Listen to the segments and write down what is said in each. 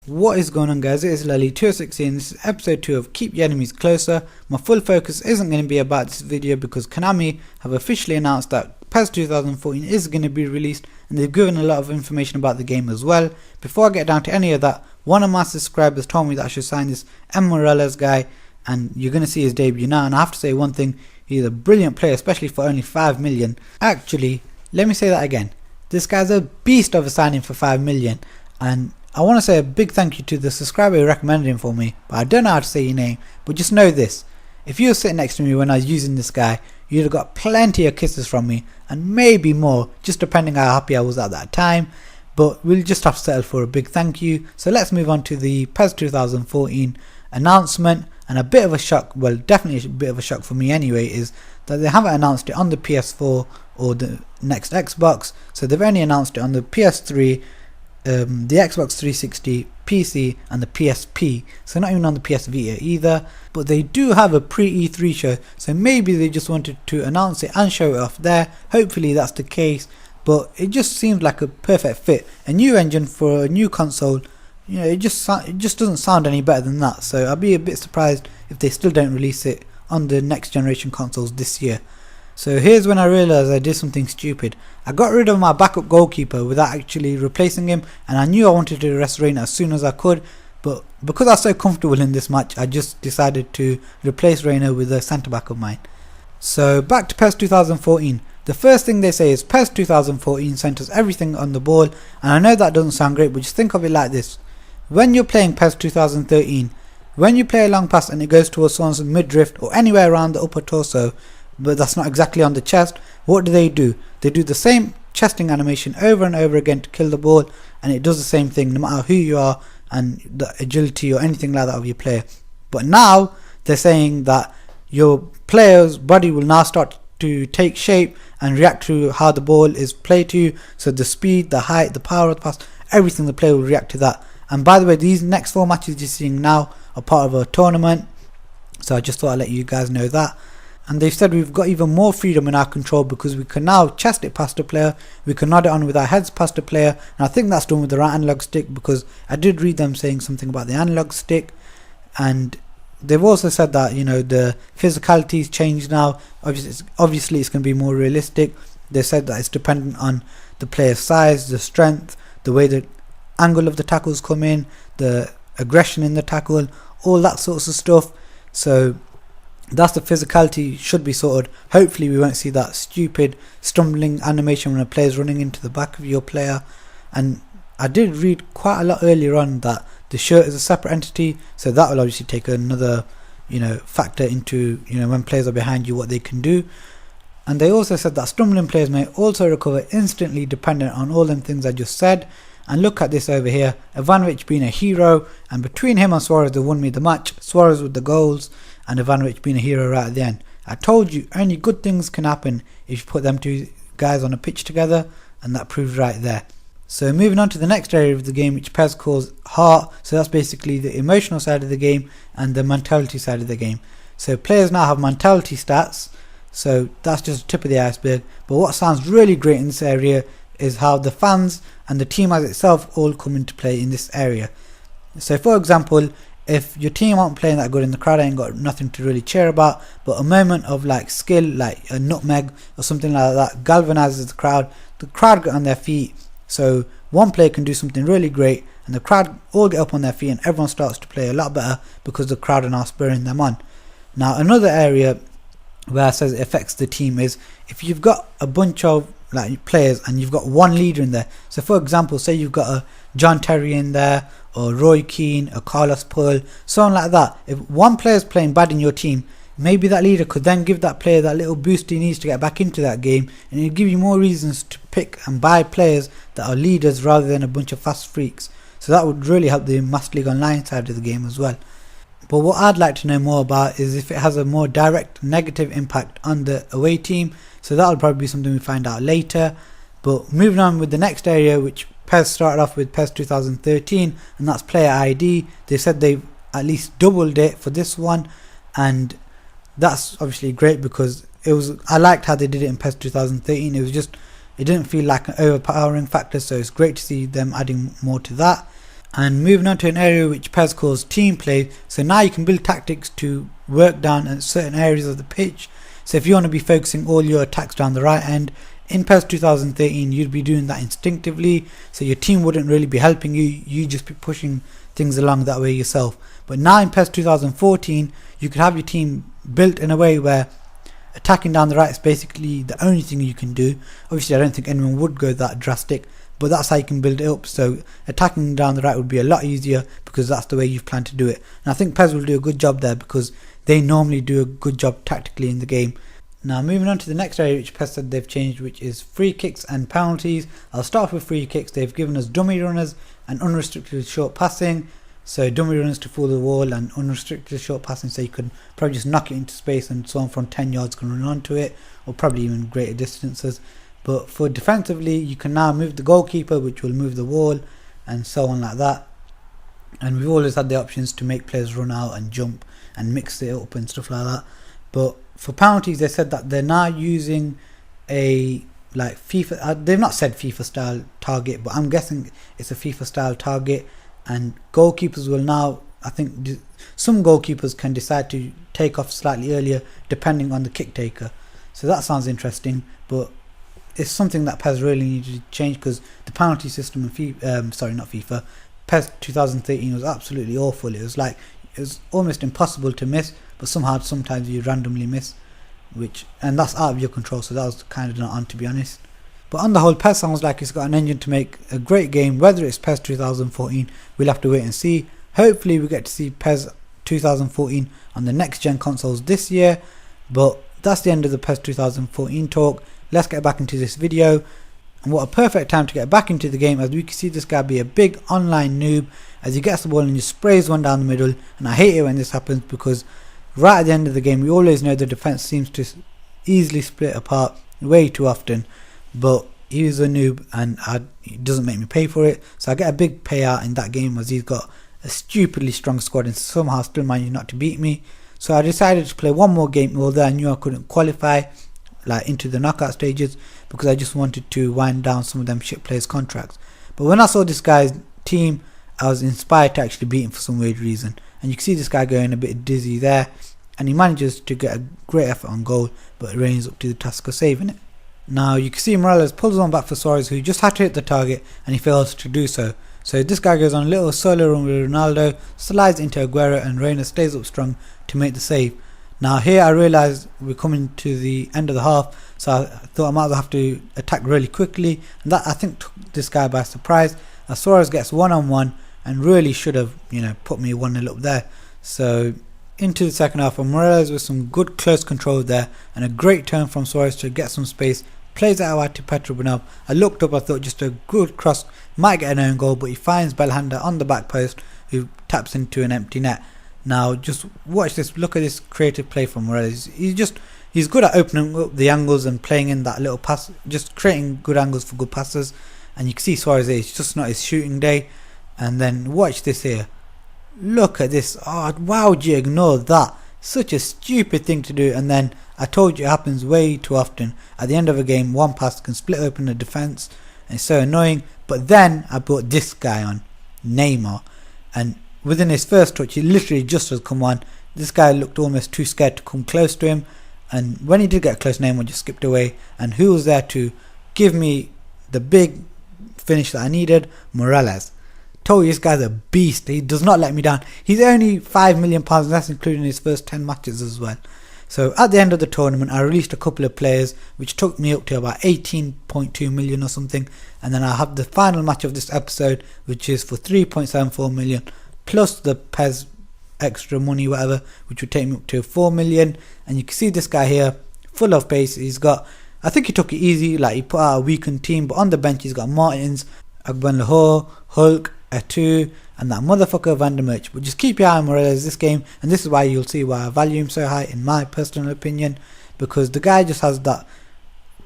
What is going on, guys? It is Lally216 and this is episode 2 of Keep Your Enemies Closer. My full focus isn't going to be about this video because Konami have officially announced that PES 2014 is going to be released, and they've given a lot of information about the game as well. Before I get down to any of that, one of my subscribers told me that I should sign this MLO guy, and you're going to see his debut now. And I have to say one thing, he's a brilliant player, especially for only 5 million. Actually, let me say that again. This guy's a beast of a signing for 5 million, and I want to say a big thank you to the subscriber who recommended him for me, but I don't know how to say your name. But just know this, if you were sitting next to me when I was using this guy, you'd have got plenty of kisses from me, and maybe more, just depending how happy I was at that time. But we'll just have to settle for a big thank you. So let's move on to the PES 2014 announcement. And a bit of a shock, well, definitely a bit of a shock for me anyway, is that they haven't announced it on the PS4 or the next Xbox. So they've only announced it on the PS3, the Xbox 360, PC and the PSP, so not even on the PS Vita either. But they do have a pre-E3 show, so maybe they just wanted to announce it and show it off there. Hopefully that's the case, but it just seems like a perfect fit. A new engine for a new console, you know, it just doesn't sound any better than that. So I'll be a bit surprised if they still don't release it on the next generation consoles this year. So here's when I realised I did something stupid. I got rid of my backup goalkeeper without actually replacing him, and I knew I wanted to rest Reina as soon as I could, but because I was so comfortable in this match, I just decided to replace Reina with a centre back of mine. So back to PES 2014. The first thing they say is PES 2014 centres everything on the ball, and I know that doesn't sound great, but just think of it like this. When you're playing PES 2013, when you play a long pass and it goes towards someone's midriff or anywhere around the upper torso, but that's not exactly on the chest, what do? They do the same chesting animation over and over again to kill the ball, and it does the same thing no matter who you are and the agility or anything like that of your player. But now they're saying that your player's body will now start to take shape and react to how the ball is played to you. So the speed, the height, the power of the pass, everything, the player will react to that. And by the way, these next 4 matches you're seeing now are part of a tournament, so I just thought I'd let you guys know that. And they've said we've got even more freedom in our control because we can now chest it past a player, we can nod it on with our heads past a player, and I think that's done with the right analog stick, because I did read them saying something about the analog stick. And they've also said that, you know, the physicality's changed now. Obviously it's going to be more realistic. They said that it's dependent on the player's size, the strength, the way the angle of the tackles come in, the aggression in the tackle, all that sorts of stuff. So that's the physicality should be sorted. Hopefully we won't see that stupid stumbling animation when a player is running into the back of your player. And I did read quite a lot earlier on that the shirt is a separate entity, so that will obviously take another, you know, factor into, you know, when players are behind you, what they can do. And they also said that stumbling players may also recover instantly dependent on all them things I just said. And look at this over here, Ivanovic being a hero, and between him and Suarez they won me the match. Suarez with the goals and Ivanovic being a hero right at the end. I told you only good things can happen if you put them two guys on a pitch together, and that proves right there. So moving on to the next area of the game, which PES calls heart. So that's basically the emotional side of the game and the mentality side of the game. So players now have mentality stats, so that's just the tip of the iceberg. But what sounds really great in this area is how the fans and the team as itself all come into play in this area. So for example, if your team aren't playing that good and the crowd ain't got nothing to really cheer about, but a moment of like skill, like a nutmeg or something like that, galvanizes the crowd get on their feet. So one player can do something really great and the crowd all get up on their feet and everyone starts to play a lot better because the crowd are now spurring them on. Now another area where it says it affects the team is if you've got a bunch of like players and you've got one leader in there. So for example, say you've got a John Terry in there, or Roy Keane, a Carlos Pearl, someone like that. If one player is playing bad in your team, maybe that leader could then give that player that little boost he needs to get back into that game, and it'll give you more reasons to pick and buy players that are leaders rather than a bunch of fast freaks. So that would really help the Master League Online side of the game as well. But what I'd like to know more about is if it has a more direct negative impact on the away team. So that'll probably be something we find out later. But moving on with the next area, which PES started off with PES 2013, and that's player ID. They said they've at least doubled it for this one, and that's obviously great because I liked how they did it in PES 2013. It didn't feel like an overpowering factor, so it's great to see them adding more to that. And moving on to an area which PES calls team play. So now you can build tactics to work down at certain areas of the pitch. So if you want to be focusing all your attacks down the right end, in PES 2013 you'd be doing that instinctively, so your team wouldn't really be helping you, you'd just be pushing things along that way yourself. But now in PES 2014 you could have your team built in a way where attacking down the right is basically the only thing you can do. Obviously I don't think anyone would go that drastic, but that's how you can build it up. So attacking down the right would be a lot easier because that's the way you've planned to do it. And I think PES will do a good job there because they normally do a good job tactically in the game. Now moving on to the next area which PES said they've changed, which is free kicks and penalties. I'll start with free kicks. They've given us dummy runners and unrestricted short passing. So dummy runners to fool the wall and unrestricted short passing, so you can probably just knock it into space and someone from 10 yards can run onto it, or probably even greater distances. But for defensively, you can now move the goalkeeper, which will move the wall and so on like that. And we've always had the options to make players run out and jump and mix it up and stuff like that. But for penalties, they said that they're now using a like FIFA, they've not said FIFA style target, but I'm guessing it's a FIFA style target. And goalkeepers will now, I think some goalkeepers can decide to take off slightly earlier depending on the kick taker. So that sounds interesting, but it's something that PES really needed to change because the penalty system in FIFA, PES 2013 was absolutely awful. It was almost impossible to miss, but somehow sometimes you randomly miss, and that's out of your control, so that was kind of not on, to be honest. But on the whole, PES sounds like it's got an engine to make a great game. Whether it's PES 2014, we'll have to wait and see. Hopefully we get to see PES 2014 on the next gen consoles this year. But that's the end of the PES 2014 talk. Let's get back into this video. And what a perfect time to get back into the game, as we can see this guy be a big online noob as he gets the ball and just sprays one down the middle. And I hate it when this happens because right at the end of the game we always know the defense seems to easily split apart way too often. But he's a noob and he doesn't make me pay for it, so I get a big payout in that game as he's got a stupidly strong squad and somehow still managed not to beat me. So I decided to play one more game, although I knew I couldn't qualify into the knockout stages because I just wanted to wind down some of them shit players' contracts. But when I saw this guy's team, I was inspired to actually beat him for some weird reason. And you can see this guy going a bit dizzy there, and he manages to get a great effort on goal, but Reigns up to the task of saving it. Now you can see Morales pulls on back for Suarez, who just had to hit the target and he fails to do so. So this guy goes on a little solo run with Ronaldo, slides into Aguero, and Reina stays up strong to make the save. Now here I realised we're coming to the end of the half, so I thought I might as well have to attack really quickly, and that I think took this guy by surprise. As Suarez gets one-on-one and really should have put me 1-0 up there. So into the second half, and Morales with some good close control there and a great turn from Suarez to get some space, plays it out to Petrobranov. I looked up, I thought just a good cross, might get an own goal, but he finds Belhanda on the back post who taps into an empty net. Now just watch this, look at this creative play from Morales. He's good at opening up the angles and playing in that little pass, just creating good angles for good passes. And you can see Suarez, it's just not his shooting day. And then watch this here. Look at this. Oh, why would you ignore that? Such a stupid thing to do. And then I told you it happens way too often. At the end of a game, one pass can split open the defense, and it's so annoying. But then I brought this guy on, Neymar, and within his first touch he literally just has come on. This guy looked almost too scared to come close to him, and when he did get close, Neymar just skipped away. And who was there to give me the big finish that I needed? Morales. Told you this guy's a beast. He does not let me down. He's only £5 million, and that's including his first 10 matches as well. So at the end of the tournament I released a couple of players which took me up to about 18.2 million or something, and then I have the final match of this episode which is for 3.74 million plus the PES extra money whatever, which would take me up to 4 million. And you can see this guy here full of pace. He's got, I think he took it easy, like he put out a weakened team, but on the bench he's got Martins, Agban Lahore, Hulk, Atu, and that motherfucker Van der Merch. But just keep your eye on Morales this game, and this is why you'll see why I value him so high in my personal opinion, because the guy just has that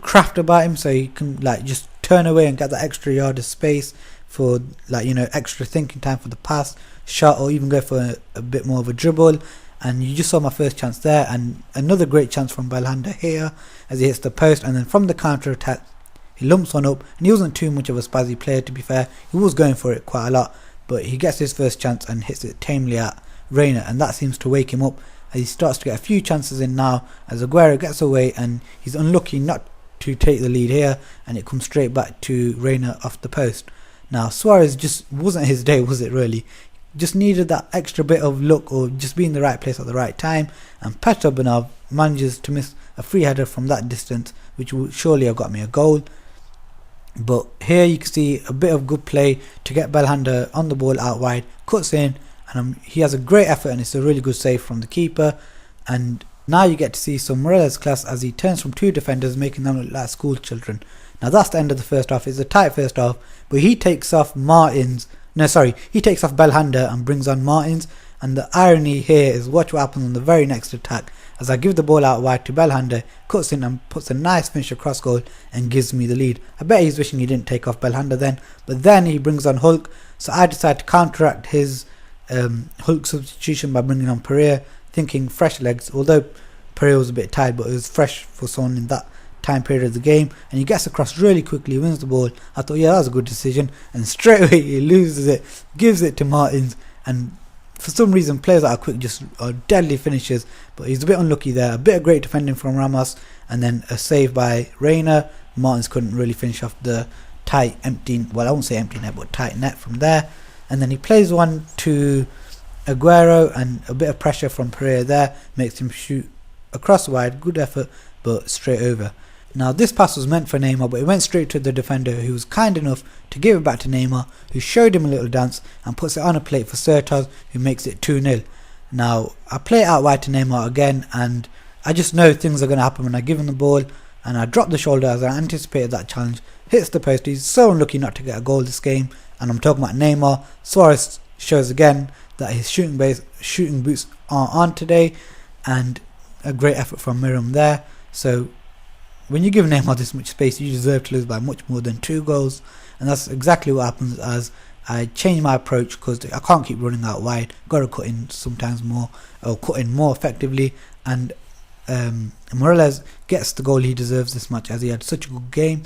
craft about him, so he can just turn away and get that extra yard of space for extra thinking time for the pass, shot, or even go for a bit more of a dribble. And you just saw my first chance there, and another great chance from Belhanda here as he hits the post, and then from the counter attack he lumps one up, and he wasn't too much of a spazzy player, to be fair. He was going for it quite a lot, but he gets his first chance and hits it tamely at Reina, and that seems to wake him up as he starts to get a few chances in now as Aguero gets away, and he's unlucky not to take the lead here, and it comes straight back to Reina off the post. Now Suarez just wasn't his day, was it really? Just needed that extra bit of luck or just be in the right place at the right time, and Petrobonov manages to miss a free header from that distance, which would surely have got me a goal. But here you can see a bit of good play to get Belhanda on the ball out wide, cuts in, and he has a great effort, and it's a really good save from the keeper. And now you get to see some Morella's class as he turns from two defenders, making them look like school children. Now that's the end of the first half. It's a tight first half, but he takes off he takes off Belhanda and brings on Martins. And the irony here is watch what happens on the very next attack as I give the ball out wide to Belhanda, cuts in and puts a nice finish across goal and gives me the lead. I bet he's wishing he didn't take off Belhanda then, but then he brings on Hulk, so I decide to counteract his Hulk substitution by bringing on Pereira, thinking fresh legs, although Pereira was a bit tired, but it was fresh for someone in that time period of the game, and he gets across really quickly, wins the ball. I thought, yeah, that was a good decision, and straight away he loses it, gives it to Martins, and for some reason players that are quick just are deadly finishes, but he's a bit unlucky there. A bit of great defending from Ramos, and then a save by Reina. Martins couldn't really finish off the tight empty, well I won't say empty net, but tight net from there. And then he plays one to Aguero, and a bit of pressure from Pereira there makes him shoot across wide. Good effort, but straight over. Now this pass was meant for Neymar, but it went straight to the defender, who was kind enough to give it back to Neymar, who showed him a little dance and puts it on a plate for Certas, who makes it 2-0. Now I play it out wide to Neymar again, and I just know things are going to happen when I give him the ball, and I drop the shoulder as I anticipated that challenge. Hits the post. He's so unlucky not to get a goal this game, and I'm talking about Neymar. Suarez shows again that his shooting boots are on today, and a great effort from Miriam there. So when you give Neymar this much space, you deserve to lose by much more than 2 goals, and that's exactly what happens as I change my approach, because I can't keep running out wide. Got to cut in sometimes more, or cut in more effectively, and Morales gets the goal he deserves this match as he had such a good game.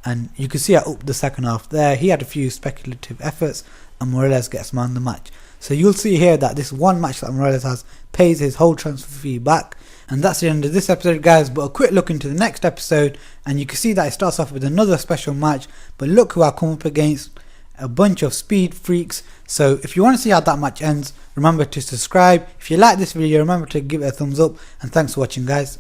And you can see I upped the second half there. He had a few speculative efforts, and Morales gets man of the match. So you'll see here that this one match that Morales has pays his whole transfer fee back. And that's the end of this episode, guys, but a quick look into the next episode, and you can see that it starts off with another special match, but look who I come up against, a bunch of speed freaks. So if you want to see how that match ends, remember to subscribe. If you like this video, remember to give it a thumbs up, and thanks for watching, guys.